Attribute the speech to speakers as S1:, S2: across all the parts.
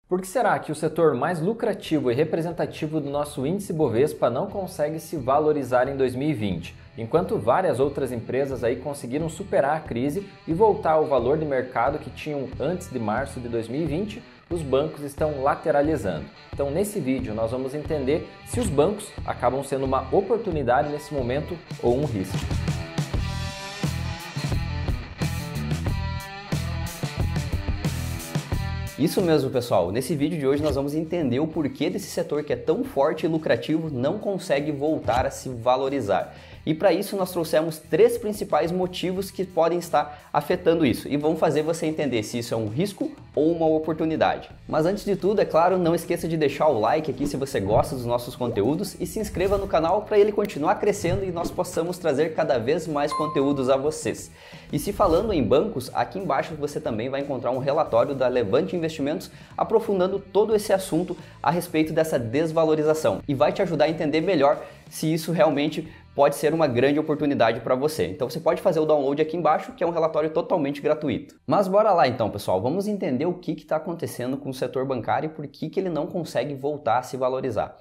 S1: Por que será que o setor mais lucrativo e representativo do nosso índice Bovespa não consegue se valorizar em 2020, enquanto várias outras empresas aí conseguiram superar a crise e voltar ao valor de mercado que tinham antes de março de 2020? Os bancos estão lateralizando. Então, nesse vídeo, nós vamos entender se os bancos acabam sendo uma oportunidade nesse momento ou um risco.
S2: Isso mesmo, pessoal. Nesse vídeo de hoje nós vamos entender o porquê desse setor que é tão forte e lucrativo não consegue voltar a se valorizar. E para isso nós trouxemos 3 principais motivos que podem estar afetando isso e vão fazer você entender se isso é um risco ou uma oportunidade. Mas antes de tudo, é claro, não esqueça de deixar o like aqui se você gosta dos nossos conteúdos e se inscreva no canal para ele continuar crescendo e nós possamos trazer cada vez mais conteúdos a vocês. E se falando em bancos, aqui embaixo você também vai encontrar um relatório da Levante Investimentos aprofundando todo esse assunto a respeito dessa desvalorização e vai te ajudar a entender melhor se isso realmente pode ser uma grande oportunidade para você. Então você pode fazer o download aqui embaixo, que é um relatório totalmente gratuito. Mas bora lá então, pessoal, vamos entender o que está acontecendo com o setor bancário e por que ele não consegue voltar a se valorizar.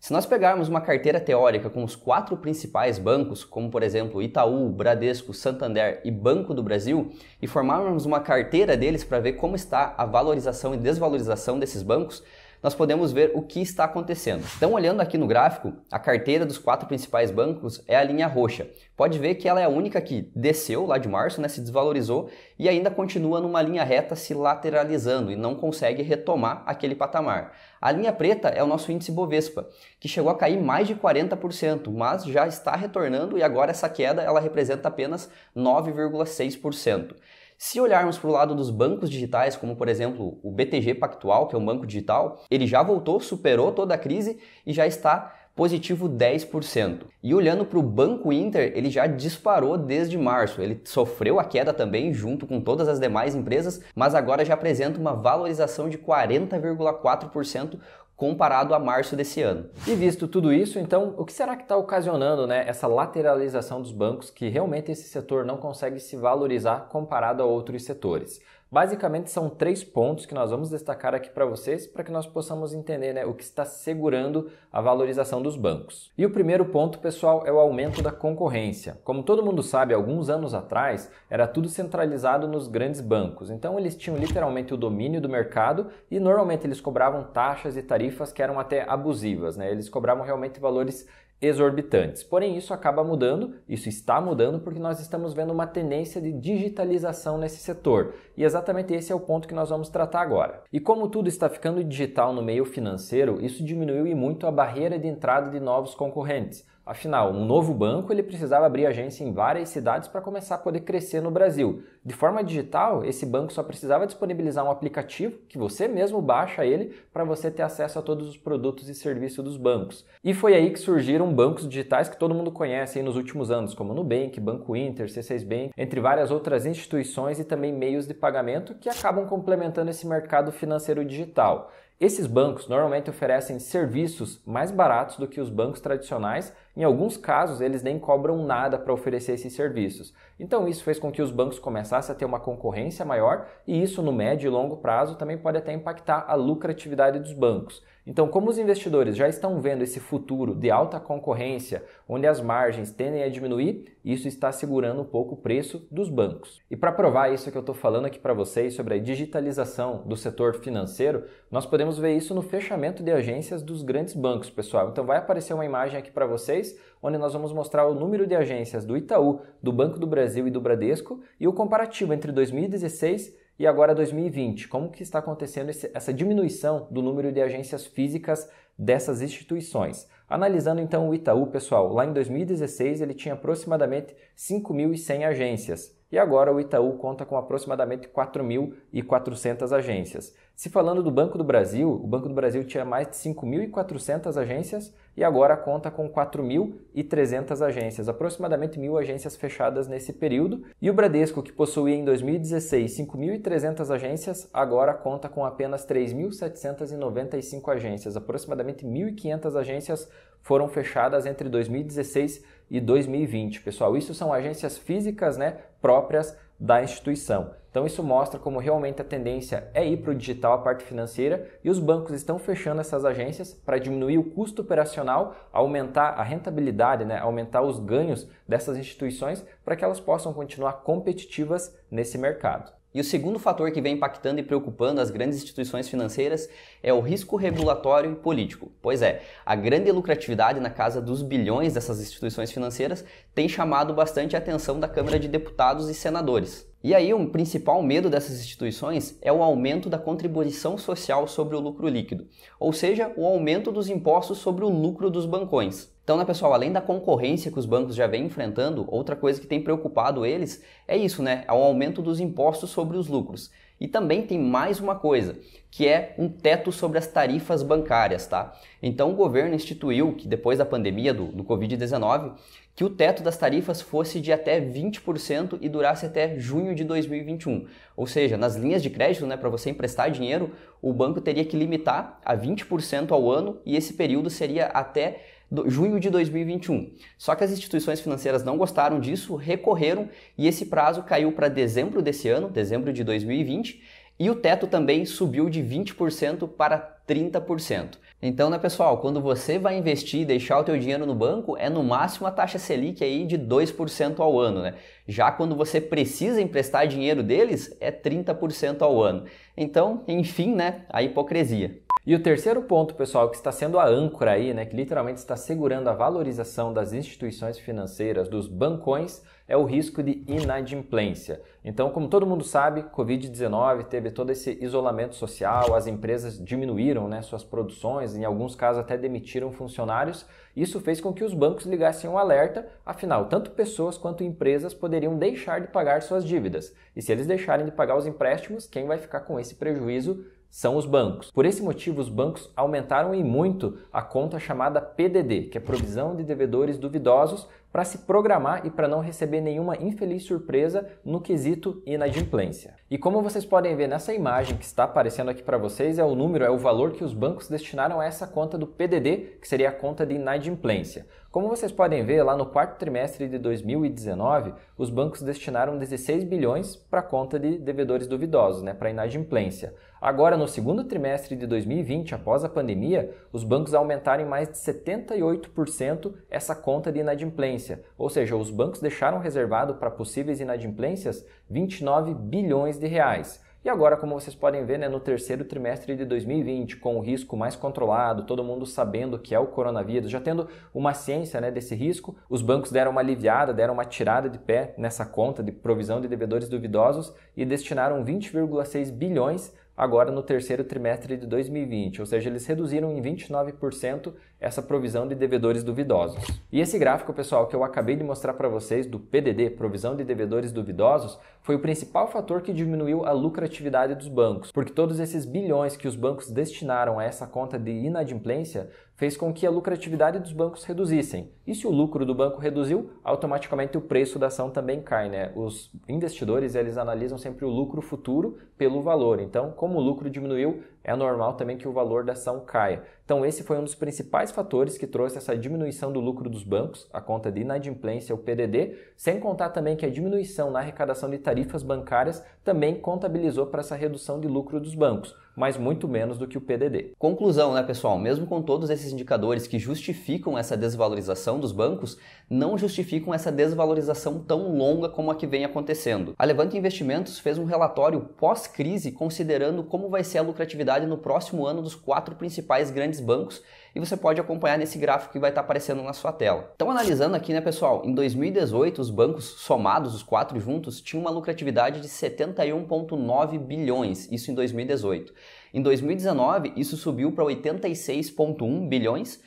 S2: Se nós pegarmos uma carteira teórica com os 4 principais bancos, como por exemplo Itaú, Bradesco, Santander e Banco do Brasil, e formarmos uma carteira deles para ver como está a valorização e desvalorização desses bancos, nós podemos ver o que está acontecendo. Então, olhando aqui no gráfico, a carteira dos 4 principais bancos é a linha roxa. Pode ver que ela é a única que desceu lá de março, né, se desvalorizou e ainda continua numa linha reta se lateralizando e não consegue retomar aquele patamar. A linha preta é o nosso índice Bovespa, que chegou a cair mais de 40%, mas já está retornando e agora essa queda ela representa apenas 9,6%. Se olharmos para o lado dos bancos digitais, como por exemplo o BTG Pactual, que é um banco digital, ele já voltou, superou toda a crise e já está positivo 10%. E olhando para o Banco Inter, ele já disparou desde março. Ele sofreu a queda também junto com todas as demais empresas, mas agora já apresenta uma valorização de 40,4% comparado a março desse ano.
S1: E visto tudo isso, então, o que será que está ocasionando, essa lateralização dos bancos que realmente esse setor não consegue se valorizar comparado a outros setores? Basicamente são 3 pontos que nós vamos destacar aqui para vocês para que nós possamos entender o que está segurando a valorização dos bancos. E o primeiro ponto, pessoal, é o aumento da concorrência. Como todo mundo sabe, alguns anos atrás era tudo centralizado nos grandes bancos. Então eles tinham literalmente o domínio do mercado e normalmente eles cobravam taxas e tarifas que eram até abusivas, Eles cobravam realmente valores exorbitantes. Porém, isso acaba mudando, isso está mudando porque nós estamos vendo uma tendência de digitalização nesse setor. E exatamente esse é o ponto que nós vamos tratar agora. E como tudo está ficando digital no meio financeiro, isso diminuiu e muito a barreira de entrada de novos concorrentes. Afinal, um novo banco ele precisava abrir agência em várias cidades para começar a poder crescer no Brasil. De forma digital, esse banco só precisava disponibilizar um aplicativo que você mesmo baixa ele para você ter acesso a todos os produtos e serviços dos bancos. E foi aí que surgiram bancos digitais que todo mundo conhece aí nos últimos anos, como Nubank, Banco Inter, C6 Bank, entre várias outras instituições e também meios de pagamento que acabam complementando esse mercado financeiro digital. Esses bancos normalmente oferecem serviços mais baratos do que os bancos tradicionais. Em alguns casos, eles nem cobram nada para oferecer esses serviços. Então, isso fez com que os bancos começassem a ter uma concorrência maior e isso, no médio e longo prazo, também pode até impactar a lucratividade dos bancos. Então, como os investidores já estão vendo esse futuro de alta concorrência, onde as margens tendem a diminuir, isso está segurando um pouco o preço dos bancos. E para provar isso que eu estou falando aqui para vocês sobre a digitalização do setor financeiro, nós podemos ver isso no fechamento de agências dos grandes bancos, pessoal. Então vai aparecer uma imagem aqui para vocês, onde nós vamos mostrar o número de agências do Itaú, do Banco do Brasil e do Bradesco e o comparativo entre 2016 e agora 2020, como que está acontecendo essa diminuição do número de agências físicas dessas instituições. Analisando então o Itaú, pessoal, lá em 2016 ele tinha aproximadamente 5.100 agências e agora o Itaú conta com aproximadamente 4.400 agências. Se falando do Banco do Brasil, o Banco do Brasil tinha mais de 5.400 agências e agora conta com 4.300 agências, aproximadamente 1.000 agências fechadas nesse período. E o Bradesco, que possuía em 2016 5.300 agências, agora conta com apenas 3.795 agências, aproximadamente 1.500 agências foram fechadas entre 2016 e 2020. Pessoal, isso são agências físicas, próprias da instituição. Então isso mostra como realmente a tendência é ir para o digital, a parte financeira, e os bancos estão fechando essas agências para diminuir o custo operacional, aumentar a rentabilidade, aumentar os ganhos dessas instituições para que elas possam continuar competitivas nesse mercado.
S2: E o segundo fator que vem impactando e preocupando as grandes instituições financeiras é o risco regulatório e político. Pois é, a grande lucratividade na casa dos bilhões dessas instituições financeiras tem chamado bastante a atenção da Câmara de Deputados e Senadores. E aí o principal medo dessas instituições é o aumento da contribuição social sobre o lucro líquido, ou seja, o aumento dos impostos sobre o lucro dos bancões. Então, né, pessoal, além da concorrência que os bancos já vêm enfrentando, outra coisa que tem preocupado eles é isso, né? É o aumento dos impostos sobre os lucros. E também tem mais uma coisa, que é um teto sobre as tarifas bancárias, tá? Então, o governo instituiu que depois da pandemia do Covid-19, que o teto das tarifas fosse de até 20% e durasse até junho de 2021. Ou seja, nas linhas de crédito, né, para você emprestar dinheiro, o banco teria que limitar a 20% ao ano e esse período seria até junho de 2021. Só que as instituições financeiras não gostaram disso, recorreram e esse prazo caiu para dezembro desse ano, dezembro de 2020, e o teto também subiu de 20% para 30%. Então, né, pessoal, quando você vai investir e deixar o teu dinheiro no banco, é no máximo a taxa Selic aí de 2% ao ano, né? Já quando você precisa emprestar dinheiro deles, é 30% ao ano. Então, enfim, né, a hipocrisia.
S1: E o terceiro ponto, pessoal, que está sendo a âncora aí, que literalmente está segurando a valorização das instituições financeiras, dos bancões, é o risco de inadimplência. Então, como todo mundo sabe, Covid-19 teve todo esse isolamento social, as empresas diminuíram, suas produções, em alguns casos até demitiram funcionários. Isso fez com que os bancos ligassem um alerta, afinal, tanto pessoas quanto empresas poderiam deixar de pagar suas dívidas. E se eles deixarem de pagar os empréstimos, quem vai ficar com esse prejuízo são os bancos. Por esse motivo, os bancos aumentaram e muito a conta chamada PDD, que é Provisão de Devedores Duvidosos, para se programar e para não receber nenhuma infeliz surpresa no quesito inadimplência. E como vocês podem ver nessa imagem que está aparecendo aqui para vocês, é o número, é o valor que os bancos destinaram a essa conta do PDD, que seria a conta de inadimplência. Como vocês podem ver, lá no quarto trimestre de 2019, os bancos destinaram 16 bilhões para a conta de devedores duvidosos, para inadimplência. Agora, no segundo trimestre de 2020, após a pandemia, os bancos aumentaram em mais de 78% essa conta de inadimplência. Ou seja, os bancos deixaram reservado para possíveis inadimplências 29 bilhões de reais. E agora, como vocês podem ver, no terceiro trimestre de 2020, com o risco mais controlado, todo mundo sabendo que é o coronavírus, já tendo uma ciência desse risco, os bancos deram uma aliviada, deram uma tirada de pé nessa conta de provisão de devedores duvidosos e destinaram 20,6 bilhões agora no terceiro trimestre de 2020, ou seja, eles reduziram em 29% essa provisão de devedores duvidosos. E esse gráfico, pessoal, que eu acabei de mostrar para vocês do PDD, Provisão de Devedores Duvidosos, foi o principal fator que diminuiu a lucratividade dos bancos, porque todos esses bilhões que os bancos destinaram a essa conta de inadimplência fez com que a lucratividade dos bancos reduzissem. E se o lucro do banco reduziu, automaticamente o preço da ação também cai, Os investidores, eles analisam sempre o lucro futuro pelo valor. Então, como o lucro diminuiu, é normal também que o valor da ação caia. Então, esse foi um dos principais fatores que trouxe essa diminuição do lucro dos bancos, a conta de inadimplência, o PDD, sem contar também que a diminuição na arrecadação de tarifas bancárias também contabilizou para essa redução de lucro dos bancos, mas muito menos do que o PDD.
S2: Conclusão, pessoal? Mesmo com todos esses indicadores que justificam essa desvalorização dos bancos, não justificam essa desvalorização tão longa como a que vem acontecendo. A Levante Investimentos fez um relatório pós-crise considerando como vai ser a lucratividade no próximo ano dos 4 principais grandes bancos e você pode acompanhar nesse gráfico que vai estar aparecendo na sua tela. Então, analisando aqui, pessoal, em 2018 os bancos somados, os 4 juntos, tinham uma lucratividade de 71,9 bilhões, isso em 2018. Em 2019, isso subiu para 86,1 bilhões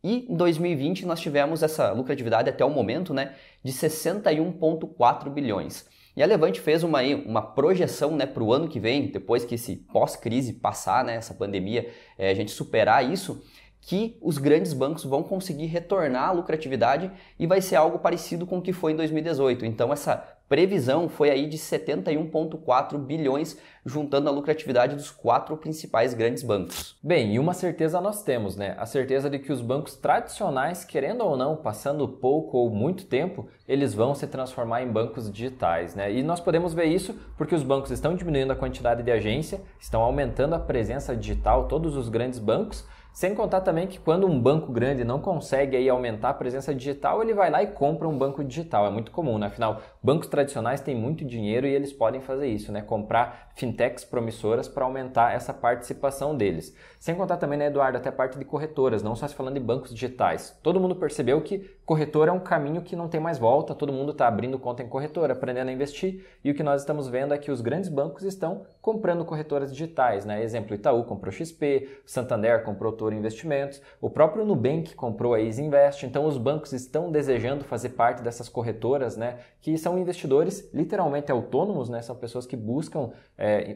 S2: e em 2020 nós tivemos essa lucratividade até o momento, de 61,4 bilhões. E a Levante fez uma projeção para o ano que vem, depois que esse pós-crise passar, essa pandemia, a gente superar isso, que os grandes bancos vão conseguir retornar à lucratividade e vai ser algo parecido com o que foi em 2018. Então essa previsão foi aí de 71,4 bilhões, juntando a lucratividade dos 4 principais grandes bancos.
S1: Bem, e uma certeza nós temos, né? A certeza de que os bancos tradicionais, querendo ou não, passando pouco ou muito tempo, eles vão se transformar em bancos digitais, né? E nós podemos ver isso porque os bancos estão diminuindo a quantidade de agência, estão aumentando a presença digital, todos os grandes bancos. Sem contar também que quando um banco grande não consegue aí aumentar a presença digital, ele vai lá e compra um banco digital. É muito comum, né? Afinal, bancos tradicionais têm muito dinheiro e eles podem fazer isso, né? Comprar fintechs promissoras para aumentar essa participação deles. Sem contar também, né, Eduardo, até a parte de corretoras, não só se falando de bancos digitais. Todo mundo percebeu que corretora é um caminho que não tem mais volta, todo mundo está abrindo conta em corretora, aprendendo a investir, e o que nós estamos vendo é que os grandes bancos estão comprando corretoras digitais, né? Exemplo, Itaú comprou XP, Santander comprou Toro Investimentos, o próprio Nubank comprou a Isinvest. Então os bancos estão desejando fazer parte dessas corretoras, né, que são investidores literalmente autônomos, né, são pessoas que buscam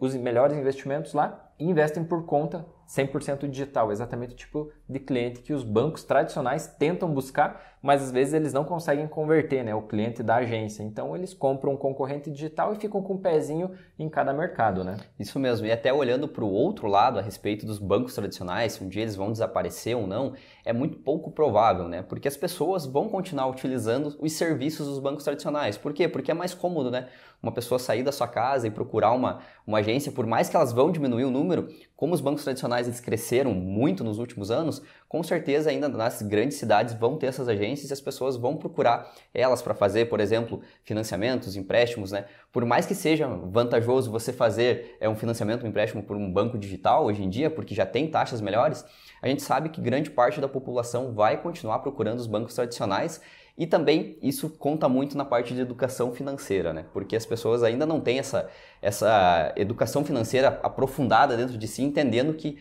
S1: os melhores investimentos lá e investem por conta 100% digital, exatamente o tipo de cliente que os bancos tradicionais tentam buscar, mas às vezes eles não conseguem converter, né, o cliente da agência. Então eles compram um concorrente digital e ficam com um pezinho em cada mercado, né?
S2: Isso mesmo, e até olhando para o outro lado a respeito dos bancos tradicionais, se um dia eles vão desaparecer ou não, é muito pouco provável, né? Porque as pessoas vão continuar utilizando os serviços dos bancos tradicionais. Por quê? Porque é mais cômodo, né? Uma pessoa sair da sua casa e procurar uma agência, por mais que elas vão diminuir o número, como os bancos tradicionais eles cresceram muito nos últimos anos, com certeza ainda nas grandes cidades vão ter essas agências e as pessoas vão procurar elas para fazer, por exemplo, financiamentos, empréstimos, né? Por mais que seja vantajoso você fazer um financiamento, um empréstimo por um banco digital hoje em dia, porque já tem taxas melhores, a gente sabe que grande parte da população vai continuar procurando os bancos tradicionais. E também isso conta muito na parte de educação financeira, né? Porque as pessoas ainda não têm essa educação financeira aprofundada dentro de si, entendendo que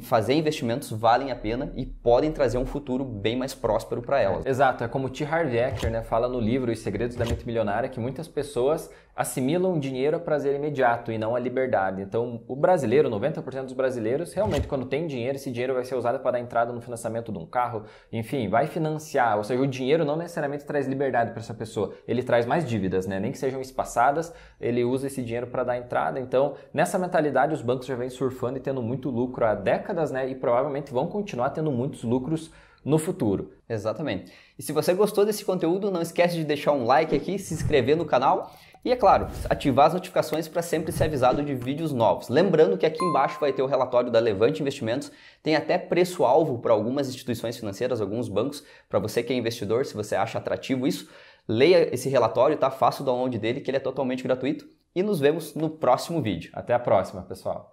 S2: fazer investimentos valem a pena e podem trazer um futuro bem mais próspero para elas.
S1: Exato, é como o T. Harv Eker, né, fala no livro Os Segredos da Mente Milionária, que muitas pessoas assimilam dinheiro a prazer imediato e não a liberdade. Então, o brasileiro, 90% dos brasileiros, realmente quando tem dinheiro, esse dinheiro vai ser usado para dar entrada no financiamento de um carro, enfim, vai financiar. Ou seja, o dinheiro não necessariamente traz liberdade para essa pessoa, ele traz mais dívidas, né? Nem que sejam espaçadas, ele usa esse dinheiro para dar entrada. Então, nessa mentalidade, os bancos já vêm surfando e tendo muito lucro há décadas, né? E provavelmente vão continuar tendo muitos lucros no futuro.
S2: Exatamente. E se você gostou desse conteúdo, não esquece de deixar um like aqui, se inscrever no canal e, é claro, ativar as notificações para sempre ser avisado de vídeos novos. Lembrando que aqui embaixo vai ter o relatório da Levante Investimentos, tem até preço-alvo para algumas instituições financeiras, alguns bancos, para você que é investidor, se você acha atrativo isso, leia esse relatório, tá? Faça o download dele, que ele é totalmente gratuito, e nos vemos no próximo vídeo.
S1: Até a próxima, pessoal!